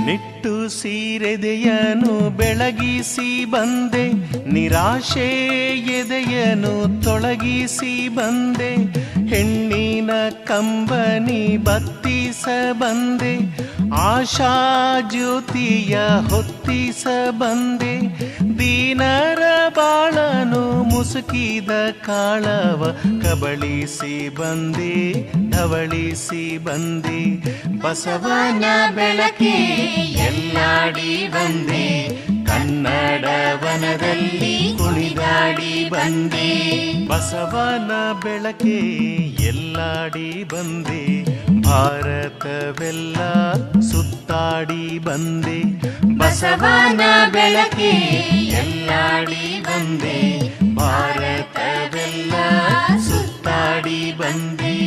ನಿಟ್ಟು ಸೀರೆದೆಯನು ಬೆಳಗಿಸಿ ಬಂದೆ, ನಿರಾಶೆ ಎದೆಯನು ತೊಳಗಿಸಿ ಬಂದೆ, ಹೆಣ್ಣಿನ ಕಂಬನಿ ಬತ್ತಿಸ ಬಂದೆ, ಆಶಾ ಜ್ಯೋತಿಯ ಹೊತ್ತಿಸ ಬಂದೆ, ದೀನರ ಬಾಳನು ಮುಸುಕಿದ ಕಾಳವ ಕಬಳಿಸಿ ಬಂದೆ, ಧವಳಿಸಿ ಬಂದೆ, ಬಸವನ ಬೆಳಕೆ ಎಲ್ಲಾಡಿ ಬಂದೆ, ಕನ್ನಡ ವನದಲ್ಲಿ ಕುಣಿದಾಡಿ ಬಂದೆ, ಬಸವನ ಬೆಳಕೆ ಎಲ್ಲಾಡಿ ಬಂದೆ, ಭಾರತವೆಲ್ಲ ಸುತ್ತಾಡಿ ಬಂದೆ, ಬಸವನ ಬೆಳಕೆ ಎಲ್ಲಾಡಿ ಬಂದೆ, ಭಾರತವೆಲ್ಲ ಸುತ್ತಾಡಿ ಬಂದೆ.